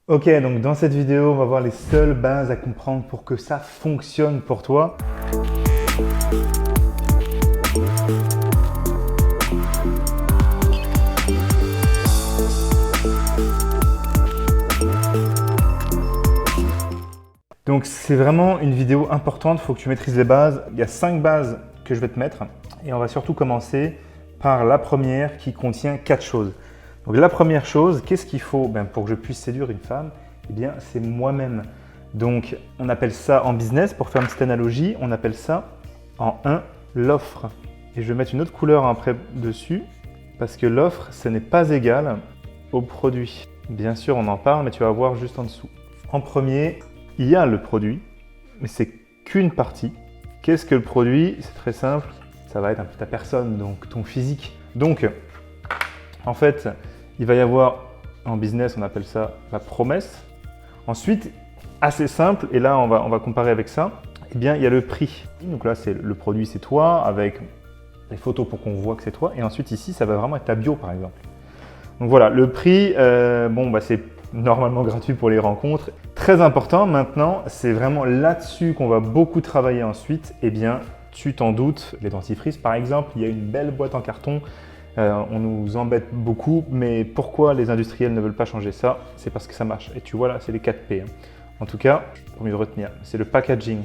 Ok, donc dans cette vidéo, on va voir les seules bases à comprendre pour que ça fonctionne pour toi. Donc c'est vraiment une vidéo importante, il faut que tu maîtrises les bases. Il y a 5 bases que je vais te mettre et on va surtout commencer par la première qui contient 4 choses. Donc la première chose, qu'est-ce qu'il faut pour que je puisse séduire une femme? Eh bien, c'est moi-même. Donc on appelle ça en business, pour faire une petite analogie, on appelle ça en 1 l'offre. Et je vais mettre une autre couleur après dessus parce que l'offre, ce n'est pas égal au produit. Bien sûr, on en parle, mais tu vas voir juste en dessous. En premier, il y a le produit, mais c'est qu'une partie. Qu'est-ce que le produit? C'est très simple, ça va être un peu ta personne, donc ton physique. Donc, en fait, il va y avoir, en business, on appelle ça la promesse. Ensuite, assez simple, et là on va comparer avec ça, eh bien il y a le prix. Donc là, le produit, c'est toi, avec les photos pour qu'on voit que c'est toi. Et ensuite ici, ça va vraiment être ta bio, par exemple. Donc voilà, le prix, c'est normalement gratuit pour les rencontres. Très important maintenant, c'est vraiment là-dessus qu'on va beaucoup travailler ensuite. Eh bien, tu t'en doutes, les dentifrices par exemple, il y a une belle boîte en carton. On nous embête beaucoup, mais pourquoi les industriels ne veulent pas changer ça? C'est parce que ça marche. Et tu vois là, c'est les 4 P. En tout cas, pour mieux de retenir, c'est le packaging.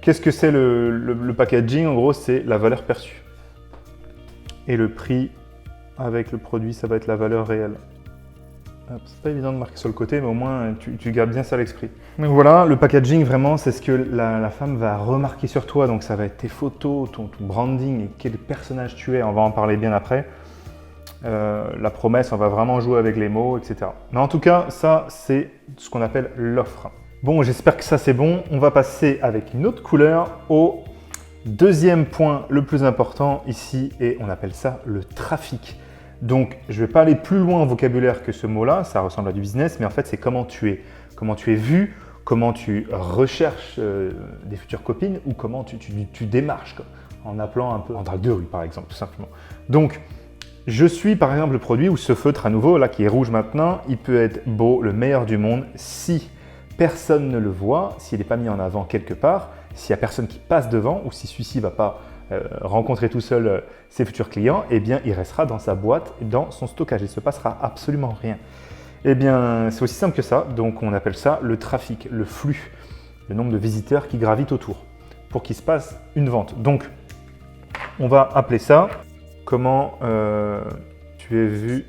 Qu'est-ce que c'est le packaging? En gros, c'est la valeur perçue. Et le prix avec le produit, ça va être la valeur réelle. C'est pas évident de marquer sur le côté, mais au moins tu gardes bien ça à l'esprit. Donc voilà, le packaging vraiment, c'est ce que la femme va remarquer sur toi. Donc ça va être tes photos, ton branding et quel personnage tu es. On va en parler bien après. La promesse, on va vraiment jouer avec les mots, etc. Mais en tout cas, ça, c'est ce qu'on appelle l'offre. Bon, j'espère que ça, c'est bon. On va passer avec une autre couleur au deuxième point le plus important ici, et on appelle ça le trafic. Donc, je ne vais pas aller plus loin en vocabulaire que ce mot-là, ça ressemble à du business, mais en fait, c'est comment tu es vu, comment tu recherches des futures copines ou comment tu démarches, en appelant un peu en drague de rue, par exemple, tout simplement. Donc, je suis par exemple le produit ou ce feutre à nouveau, là qui est rouge maintenant, il peut être beau, le meilleur du monde, si personne ne le voit, s'il n'est pas mis en avant quelque part, s'il n'y a personne qui passe devant ou si celui-ci ne va pas rencontrer tout seul ses futurs clients, eh bien il restera dans sa boîte, dans son stockage, il ne se passera absolument rien. Eh bien c'est aussi simple que ça, donc on appelle ça le trafic, le flux, le nombre de visiteurs qui gravitent autour pour qu'il se passe une vente. Donc on va appeler ça, comment tu es vu,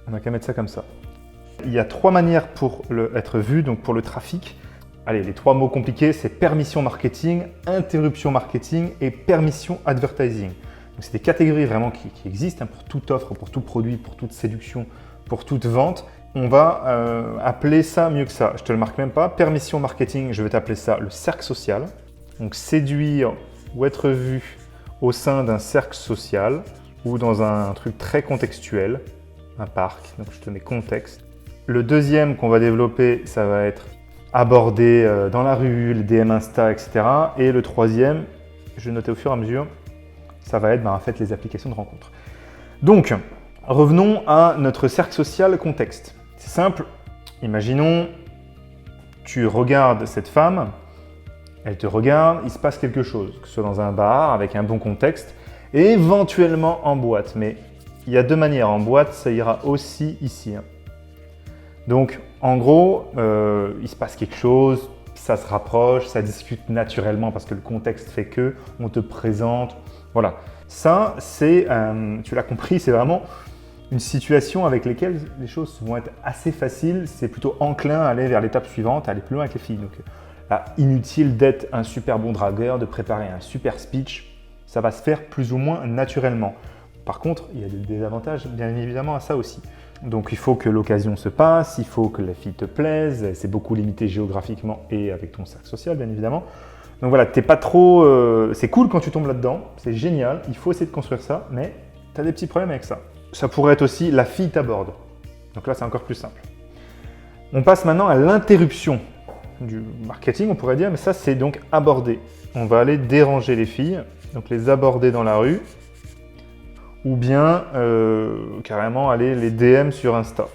on n'a qu'à mettre ça comme ça. Il y a 3 manières pour être vu, donc pour le trafic. Allez, les 3 mots compliqués, c'est permission marketing, interruption marketing et permission advertising. Donc c'est des catégories vraiment qui existent pour toute offre, pour tout produit, pour toute séduction, pour toute vente. On va appeler ça mieux que ça. Je ne te le marque même pas. Permission marketing, je vais t'appeler ça le cercle social. Donc séduire ou être vu au sein d'un cercle social ou dans un truc très contextuel, un parc. Donc je te mets contexte. Le deuxième qu'on va développer, ça va être aborder dans la rue, les DM Insta, etc. Et le troisième, je vais noter au fur et à mesure, ça va être en fait les applications de rencontres. Donc, revenons à notre cercle social contexte. C'est simple, imaginons, tu regardes cette femme, elle te regarde, il se passe quelque chose, que ce soit dans un bar, avec un bon contexte, et éventuellement en boîte. Mais il y a 2 manières, en boîte, ça ira aussi ici. Donc, en gros, il se passe quelque chose, ça se rapproche, ça discute naturellement parce que le contexte fait que, on te présente, voilà. Ça, c'est, tu l'as compris, c'est vraiment une situation avec laquelle les choses vont être assez faciles. C'est plutôt enclin à aller vers l'étape suivante, à aller plus loin avec les filles. Donc, là, inutile d'être un super bon dragueur, de préparer un super speech, ça va se faire plus ou moins naturellement. Par contre, il y a des désavantages, bien évidemment, à ça aussi. Donc, il faut que l'occasion se passe, il faut que la fille te plaise, c'est beaucoup limité géographiquement et avec ton cercle social, bien évidemment. Donc voilà, t'es pas trop… c'est cool quand tu tombes là-dedans, c'est génial, il faut essayer de construire ça, mais tu as des petits problèmes avec ça. Ça pourrait être aussi la fille t'aborde. Donc là, c'est encore plus simple. On passe maintenant à l'interruption du marketing, on pourrait dire, mais ça, c'est donc aborder. On va aller déranger les filles, donc les aborder dans la rue, ou bien carrément aller les DM sur Insta.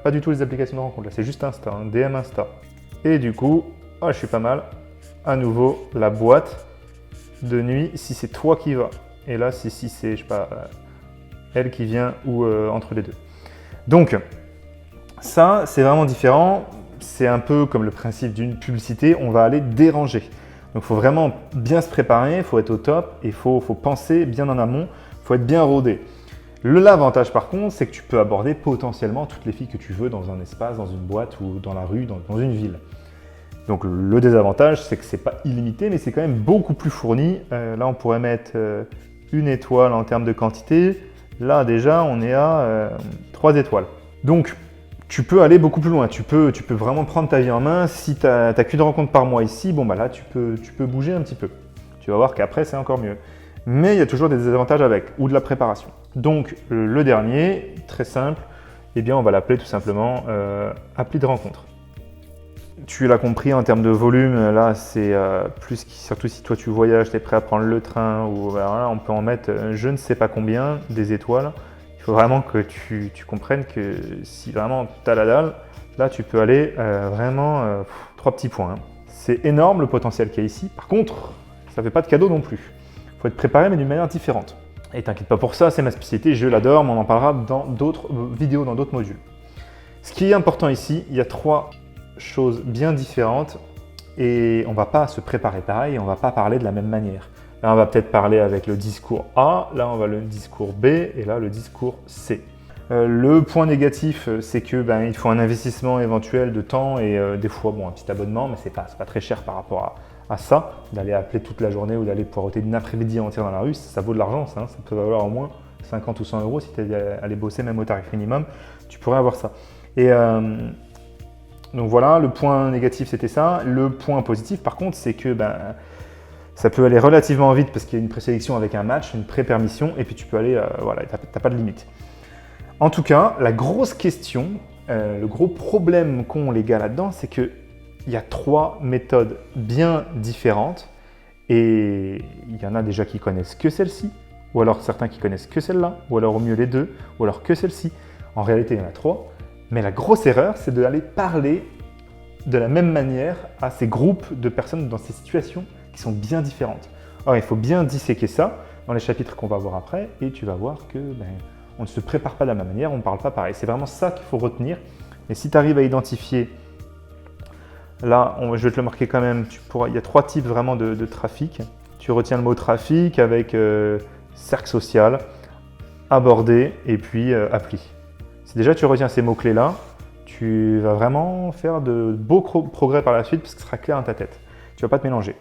pas du tout les applications de rencontre, là c'est juste Insta, hein, DM Insta. Et du coup, oh, je suis pas mal. À nouveau, la boîte de nuit, si c'est toi qui vas. Et là, si c'est, je sais pas, elle qui vient ou entre les deux. Donc, ça, c'est vraiment différent. C'est un peu comme le principe d'une publicité, on va aller déranger. Donc, il faut vraiment bien se préparer, il faut être au top, et il faut penser bien en amont, il faut être bien rodé. L'avantage par contre, c'est que tu peux aborder potentiellement toutes les filles que tu veux dans un espace, dans une boîte ou dans la rue, dans une ville. Donc le désavantage, c'est que c'est pas illimité, mais c'est quand même beaucoup plus fourni. Là, on pourrait mettre une étoile en termes de quantité. Là, déjà, on est à 3 étoiles. Donc, tu peux aller beaucoup plus loin. Tu peux vraiment prendre ta vie en main. Si tu n'as qu'une rencontre par mois ici, bon, bah là, tu peux bouger un petit peu. Tu vas voir qu'après, c'est encore mieux. Mais il y a toujours des désavantages avec, ou de la préparation. Donc, le dernier, très simple, eh bien, on va l'appeler tout simplement appli de rencontre. Tu l'as compris, en termes de volume, là, c'est plus, surtout si toi tu voyages, tu es prêt à prendre le train, ou voilà, on peut en mettre je ne sais pas combien, des étoiles. Il faut vraiment que tu comprennes que si vraiment tu as la dalle, là, tu peux aller vraiment 3 petits points. Hein. C'est énorme le potentiel qu'il y a ici. Par contre, ça ne fait pas de cadeau non plus. Il faut être préparé, mais d'une manière différente. Et t'inquiète pas pour ça, c'est ma spécialité, je l'adore, mais on en parlera dans d'autres vidéos, dans d'autres modules. Ce qui est important ici, il y a 3 choses bien différentes et on ne va pas se préparer pareil, on ne va pas parler de la même manière. Là, on va peut-être parler avec le discours A, là, on va le discours B et là, le discours C. Le point négatif, c'est que il faut un investissement éventuel de temps et des fois, bon, un petit abonnement, mais c'est pas très cher par rapport à ça, d'aller appeler toute la journée ou d'aller poireauter une après-midi entière dans la rue, ça vaut de l'argent, ça peut valoir au moins 50 ou 100 euros si tu es allé bosser même au tarif minimum, tu pourrais avoir ça. Et donc voilà, le point négatif c'était ça. Le point positif par contre, c'est que ça peut aller relativement vite parce qu'il y a une présélection avec un match, une pré-permission, et puis tu peux aller, voilà, t'as pas de limite. En tout cas, la grosse question, le gros problème qu'ont les gars là-dedans, c'est qu'il y a 3 méthodes bien différentes et il y en a déjà qui connaissent que celle-ci, ou alors certains qui connaissent que celle-là, ou alors au mieux les deux, ou alors que celle-ci. En réalité, il y en a 3. Mais la grosse erreur, c'est d'aller parler de la même manière à ces groupes de personnes dans ces situations qui sont bien différentes. Alors, il faut bien disséquer ça dans les chapitres qu'on va voir après et tu vas voir que on ne se prépare pas de la même manière, on ne parle pas pareil. C'est vraiment ça qu'il faut retenir. Et si tu arrives à identifier, là, je vais te le marquer quand même, il y a 3 types vraiment de trafic. Tu retiens le mot trafic avec cercle social, abordé et puis appli. Si déjà tu retiens ces mots-clés-là, tu vas vraiment faire de beaux progrès par la suite parce que ce sera clair dans ta tête. Tu ne vas pas te mélanger.